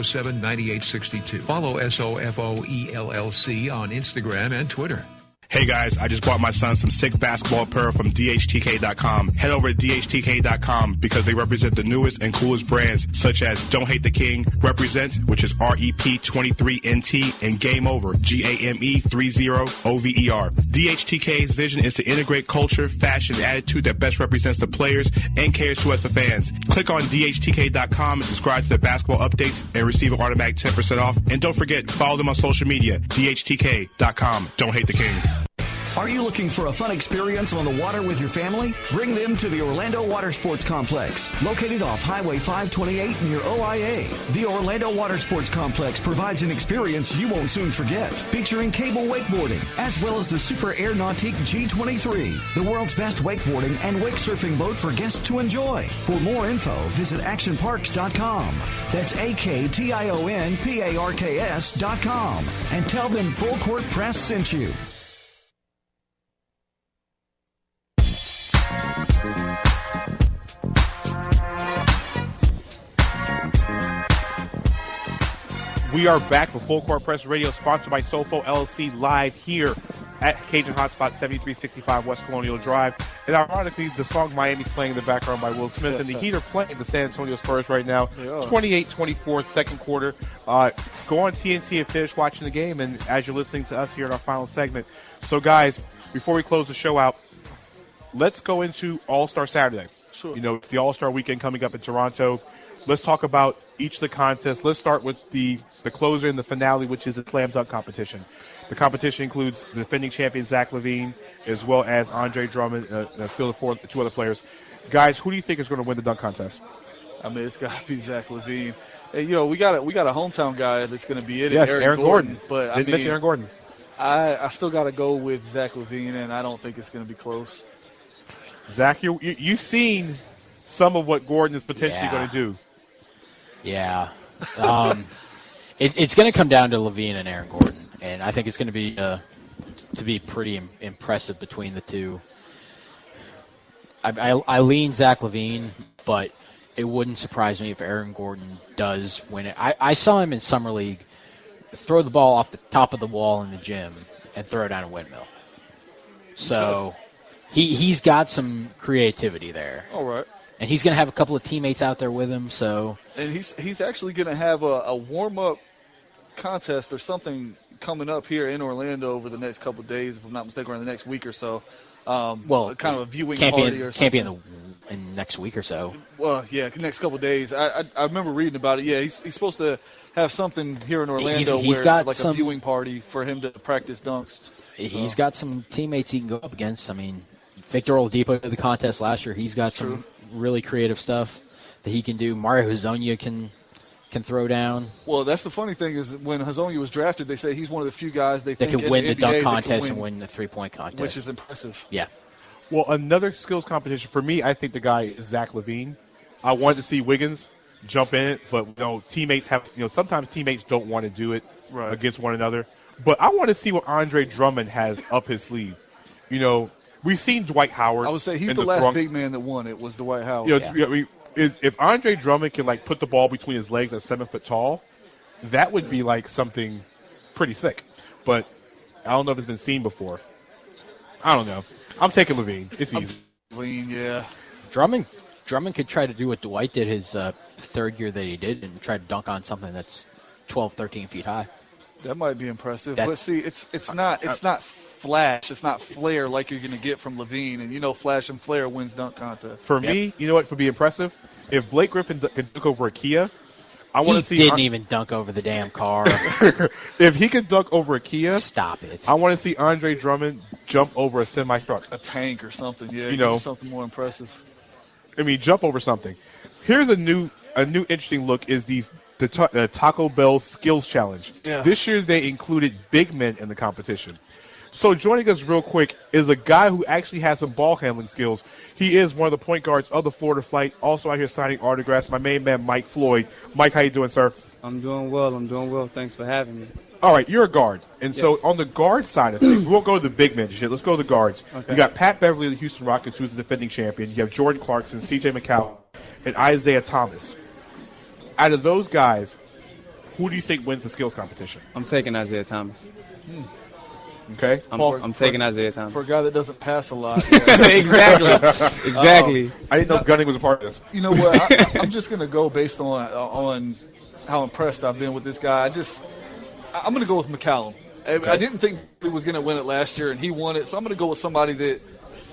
877-9862. Follow SOFOELLC on Instagram and Twitter. Hey guys, I just bought my son some sick basketball apparel from DHTK.com. Head over to DHTK.com because they represent the newest and coolest brands such as Don't Hate the King, Represent, which is REP23NT, and Game Over, GAME30OVER. DHTK's vision is to integrate culture, fashion, and attitude that best represents the players and caters to us, the fans. Click on DHTK.com and subscribe to their basketball updates and receive an automatic 10% off. And don't forget, follow them on social media, DHTK.com. Don't Hate the King. Are you looking for a fun experience on the water with your family? Bring them to the Orlando Water Sports Complex, located off Highway 528 near OIA. The Orlando Water Sports Complex provides an experience you won't soon forget, featuring cable wakeboarding, as well as the Super Air Nautique G23, the world's best wakeboarding and wake surfing boat for guests to enjoy. For more info, visit actionparks.com. That's AKTIONPARKS.com. And tell them Full Court Press sent you. We are back for Full Court Press Radio, sponsored by SOFOELLC, live here at Cajun Hotspot, 7365 West Colonial Drive. And ironically, the song Miami's playing in the background by Will Smith, and the Heat are playing the San Antonio Spurs right now, 28-24, second quarter. Go on TNT and finish watching the game, and as you're listening to us here in our final segment. So, guys, before we close the show out, let's go into All-Star Saturday. Sure. You know, it's the All-Star weekend coming up in Toronto. Let's talk about each of the contests. Let's start with the closer and the finale, which is the slam dunk competition. The competition includes the defending champion Zach LaVine, as well as Andre Drummond, still the two other players. Guys, who do you think is going to win the dunk contest? I mean, it's got to be Zach LaVine. Hey, you know, we got a hometown guy that's going to be in it. Yes, Aaron Gordon. But Didn't mention Aaron Gordon. I still got to go with Zach LaVine, and I don't think it's going to be close. Zach, you've seen some of what Gordon is potentially going to do. Yeah. It's going to come down to LaVine and Aaron Gordon, and I think it's going to be pretty impressive between the two. I lean Zach LaVine, but it wouldn't surprise me if Aaron Gordon does win it. I saw him in Summer League throw the ball off the top of the wall in the gym and throw down a windmill. So he's got some creativity there. All right. And he's going to have a couple of teammates out there with him. So, and he's actually going to have a warm-up contest or something coming up here in Orlando over the next couple of days, if I'm not mistaken, or in the next week or so. Kind of a viewing party or something. Can't be in next week or so. Well, yeah, next couple of days. I remember reading about it. Yeah, he's supposed to have something here in Orlando he's where got it's like some, a viewing party for him to practice dunks. He's got some teammates he can go up against. I mean, Victor Oladipo did the contest last year. He's got some really creative stuff that he can do. Mario Hezonja can throw down. Well, that's the funny thing is when Hezonja was drafted, they say he's one of the few guys they think can win the dunk NBA contest and win the three-point contest, which is impressive. Yeah. Well, another skills competition for me, I think the guy is Zach LaVine. I wanted to see Wiggins jump in it, but teammates have sometimes teammates don't want to do it against one another. But I want to see what Andre Drummond has up his sleeve. We've seen Dwight Howard. I would say he's the last big man that won it was Dwight Howard. If Andre Drummond can put the ball between his legs at 7 foot tall, that would be something pretty sick. But I don't know if it's been seen before. I don't know. I'm taking LaVine. It's easy. LaVine, yeah. Drummond could try to do what Dwight did his third year that he did and try to dunk on something that's 12, 13 feet high. That might be impressive. But see, it's not flash, it's not flair like you're going to get from LaVine, and flash and flair wins dunk contest. For me, you know what would be impressive? If Blake Griffin can dunk over a Kia, I want to see. He didn't even dunk over the damn car. If he could dunk over a Kia, stop it. I want to see Andre Drummond jump over a semi-truck, a tank or something. Yeah, something more impressive. I mean, jump over something. Here's a new interesting look is the Taco Bell Skills Challenge. Yeah. This year they included big men in the competition. So joining us real quick is a guy who actually has some ball handling skills. He is one of the point guards of the Florida Flight, also out here signing autographs. My main man, Mike Floyd. Mike, how you doing, sir? I'm doing well. Thanks for having me. All right, you're a guard. And Yes. so on the guard side of things, we won't go to the big men shit. Let's go to the guards. Okay. You got Pat Beverly of the Houston Rockets, who's the defending champion. You have Jordan Clarkson, C.J. McCallum, and Isaiah Thomas. Out of those guys, Who do you think wins the skills competition? I'm taking Isaiah Thomas. Okay. I'm taking Isaiah Thomas. For a guy that doesn't pass a lot. Exactly. I didn't know gunning was a part of this. You know what? I'm just going to go based on how impressed I've been with this guy. I'm going to go with McCallum. Okay. I didn't think he was going to win it last year, and he won it. So I'm going to go with somebody that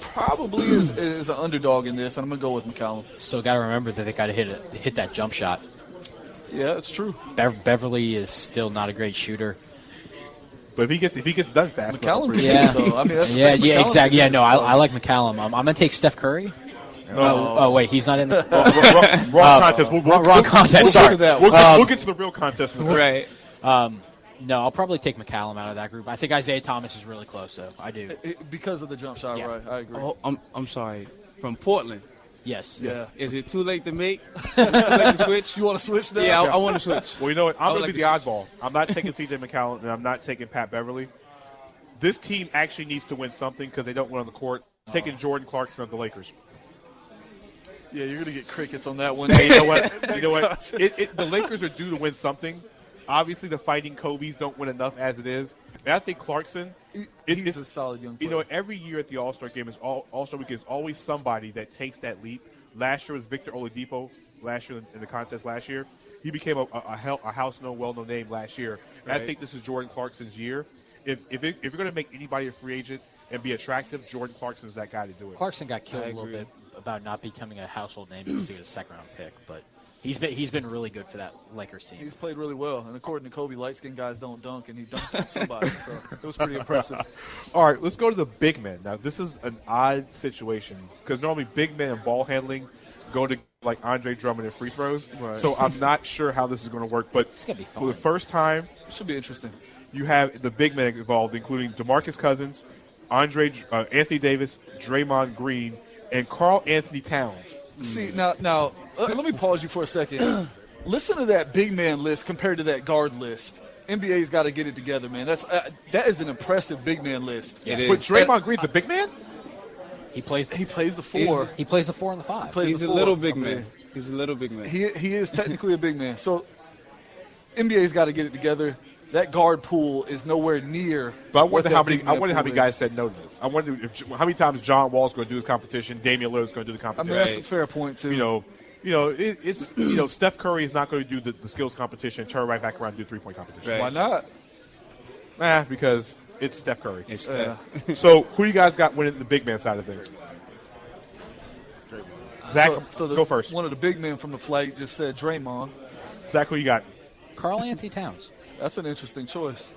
probably is an underdog in this, and I'm going to go with McCallum. Still got to remember that they got to hit that jump shot. Yeah, it's true. Beverly is still not a great shooter. But if he gets done fast, McCallum can yeah, though. I mean, exactly. Yeah, no, I like McCallum. I'm going to take Steph Curry. No. Oh, wait, he's not in the wrong contest. Wrong contest. Sorry. We'll get to the real contest. Right. No, I'll probably take McCallum out of that group. I think Isaiah Thomas is really close, though. I do. Because of the jump shot, Yeah. right? I agree. Oh, I'm sorry. From Portland. Yes. Yeah. Is it too late to make? Too late to switch? You want to switch now? Yeah, I want to switch. Well, you know what? I'm going like to be the oddball. I'm not taking C.J. McCallum, and I'm not taking Pat Beverly. This team actually needs to win something because they don't win on the court. Taking Jordan Clarkson of the Lakers. Yeah, you're going to get crickets on that one. Hey, you know what? You know what? The Lakers are due to win something. Obviously, the Fighting Kobe's don't win enough as it is. And I think Clarkson, he's a solid young player. You know, every year at the All-Star game, All-Star Week is always somebody that takes that leap. Last year was Victor Oladipo. Last year in the contest last year, he became a house-known, well-known name last year. And I think this is Jordan Clarkson's year. If you're going to make anybody a free agent and be attractive, Jordan Clarkson's that guy to do it. Clarkson got killed a little bit about not becoming a household name because he was a second-round pick, but he's been really good for that Lakers team. He's played really well, and according to Kobe, light-skinned guys don't dunk, and he dunks on somebody, so it was pretty impressive. All right, let's go to the big men. Now, this is an odd situation because normally big men and ball handling go to like Andre Drummond and free throws. Right. So I'm not sure how this is going to work, but It's gonna be fun. for the first time, It should be interesting. you have the big men involved, including DeMarcus Cousins, Anthony Davis, Draymond Green, and Karl Anthony Towns. See, now let me pause you for a second. Listen to that big man list compared to that guard list. NBA's got to get it together, man. That is an impressive big man list. Yeah. It But is. Draymond Green's a big man? He plays He plays the four. he plays the 4 and the 5. He's a little big man. He's a little big man. He is technically a big man. So NBA's got to get it together. That guard pool is nowhere near. But I wonder what how that many. big I man wonder how many pool guys is. said no to this. I wonder how many times John Wall's going to do this competition, Damian Lillard's going to do the I competition. mean, that's a fair point too. It's Steph Curry is not going to do the skills competition, and turn right back around and do the 3-point competition. Right. Why not? Because it's Steph Curry. It's So who you guys got winning the big man side of things? Zach, go first. One of the big men from the flight just said Draymond. Zach, who you got? Karl Anthony Towns. That's an interesting choice.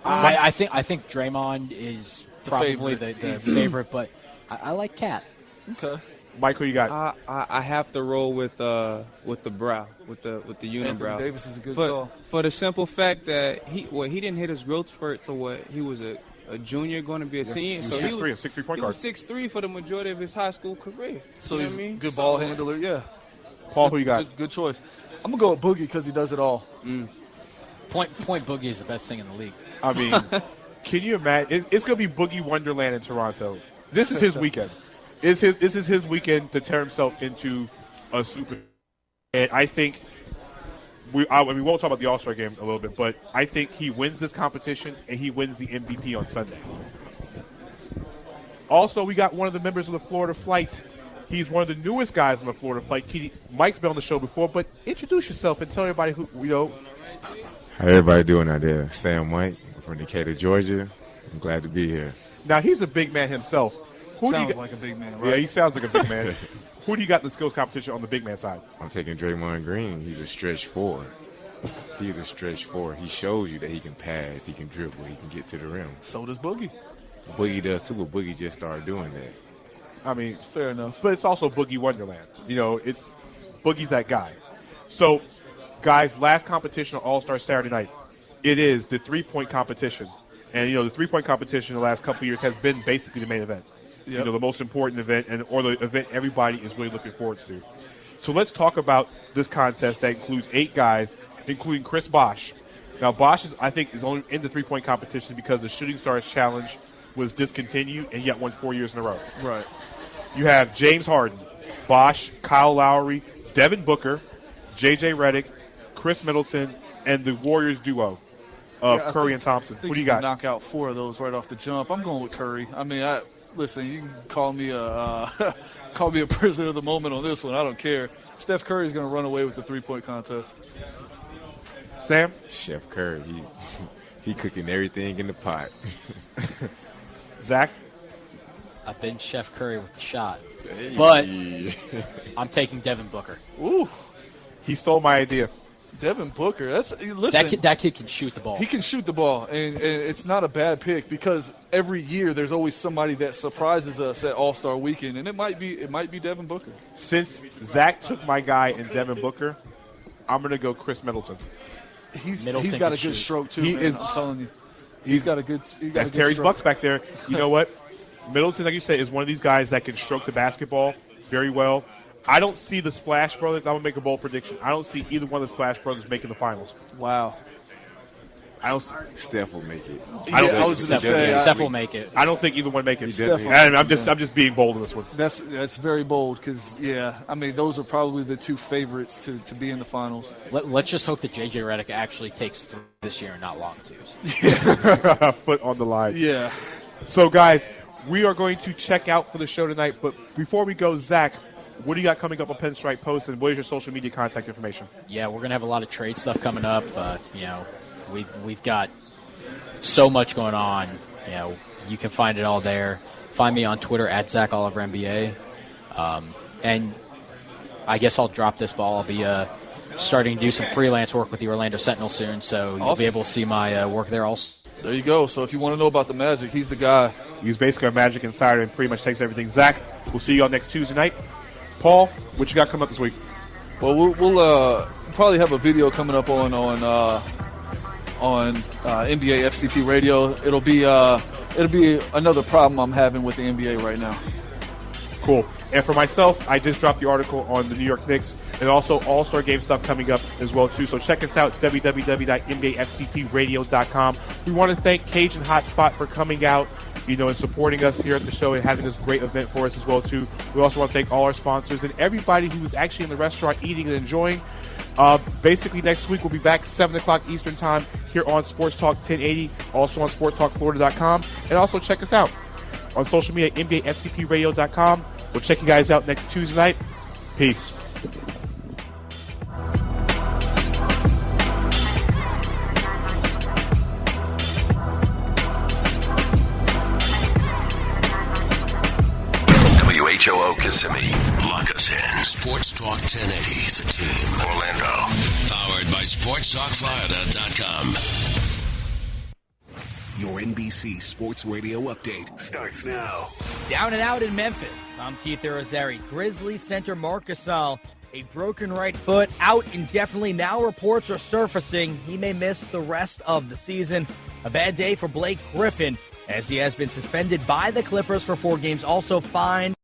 I think Draymond is probably the favorite. favorite, but I like Cat. Okay. Mike, who you got? I have to roll with the brow, with the Anthony unibrow. Davis is a good for, call. for the simple fact that he didn't hit his growth spurt to what he was a junior going to be a senior. He was So 6'3", he a was 6'3" point he guard. was 6'3" for the majority of his high school career. So You know he's what I mean? a good So- ball handler. Yeah. Paul, who you got? Good choice. I'm gonna go with Boogie because he does it all. Point Boogie is the best thing in the league. I mean, can you imagine? It's going to be Boogie Wonderland in Toronto. This is his weekend. This is his weekend to turn himself into a super. And I think we won't talk about the All-Star game a little bit, but I think he wins this competition and he wins the MVP on Sunday. Also, we got one of the members of the Florida Flight. He's one of the newest guys on the Florida Flight. Mike's been on the show before, but introduce yourself and tell everybody who you know. How everybody doing out there? Sam White from Decatur, Georgia. I'm glad to be here. Now, he's a big man himself. Sounds like a big man, right? Yeah, he sounds like a big man. Who do you got in the skills competition on the big man side? I'm taking Draymond Green. He's a stretch 4. He's a stretch 4. He shows you that he can pass, he can dribble, he can get to the rim. So does Boogie. Boogie does too, but Boogie just started doing that. I mean, Fair enough. but it's also Boogie Wonderland. It's Boogie's that guy. So, guys, last competition on All-Star Saturday night, it is the 3-point competition. And, the 3-point competition the last couple of years has been basically the main event. Yep. The most important event or the event everybody is really looking forward to. So let's talk about this contest that includes 8 guys, including Chris Bosh. Now, Bosh is only in the 3-point competition because the Shooting Stars Challenge was discontinued and yet won 4 years in a row. Right. You have James Harden, Bosh, Kyle Lowry, Devin Booker, J.J. Redick, Chris Middleton, and the Warriors duo of Curry and Thompson. What do you got? Knock out 4 of those right off the jump. I'm going with Curry. I mean, listen, you can call me a call me a prisoner of the moment on this one. I don't care. Steph Curry's going to run away with the 3-point contest. Sam? Chef Curry, he cooking everything in the pot. Zach? I've been Chef Curry with the shot, but I'm taking Devin Booker. Ooh, he stole my idea. Devin Booker. Listen, that kid can shoot the ball. He can shoot the ball, and it's not a bad pick because every year there's always somebody that surprises us at All-Star Weekend, and it might be Devin Booker. Since Zach took my guy in Devin Booker, I'm going to go Chris Middleton. He's got a good stroke too. I'm telling you, he's got a good. That's Terry's Bucks back there. You know what? Middleton, like you said, is one of these guys that can stroke the basketball very well. I don't see the Splash Brothers. I'm going to make a bold prediction. I don't see either one of the Splash Brothers making the finals. Wow. Steph will make it. I was going to say Steph will make it. I don't think either one make it. I'm just being bold in this one. That's very bold because I mean those are probably the 2 favorites to be in the finals. Let's just hope that JJ Redick actually takes 3 this year and not long 2s. Yeah. Foot on the line. Yeah. So guys, we are going to check out for the show tonight, but before we go, Zach, what do you got coming up on Pinstripe Post, and what is your social media contact information? Yeah, we're gonna have a lot of trade stuff coming up. We've got so much going on. You can find it all there. Find me on Twitter at ZachOliverNBA. And I guess I'll drop this ball. I'll be starting to do some freelance work with the Orlando Sentinel soon, so you'll be able to see my work there also. There you go. So if you want to know about the Magic, he's the guy. He's basically a Magic insider and pretty much takes everything. Zach, we'll see you all next Tuesday night. Paul, what you got coming up this week? Well, we'll probably have a video coming up on NBA FCP Radio. It'll be another problem I'm having with the NBA right now. Cool. And for myself, I just dropped the article on the New York Knicks and also All-Star Game stuff coming up as well, too. So check us out, www.NBAFCPRadios.com. We want to thank Cajun Hotspot for coming out, and supporting us here at the show and having this great event for us as well, too. We also want to thank all our sponsors and everybody who was actually in the restaurant eating and enjoying. Basically, next week we'll be back 7 o'clock Eastern Time here on Sports Talk 1080, also on SportsTalkFlorida.com. And also check us out on social media at NBAFCPRadio.com. We'll check you guys out next Tuesday night. Peace. WHOO Kissimmee, lock us in. Sports Talk 1080, the team. Orlando. Powered by SportsTalkFlorida.com. Your NBC Sports Radio update starts now. Down and out in Memphis. I'm Keith Arizari. Grizzlies center Marc Gasol, a broken right foot, out indefinitely. Now reports are surfacing he may miss the rest of the season. A bad day for Blake Griffin, as he has been suspended by the Clippers for 4 games, also fined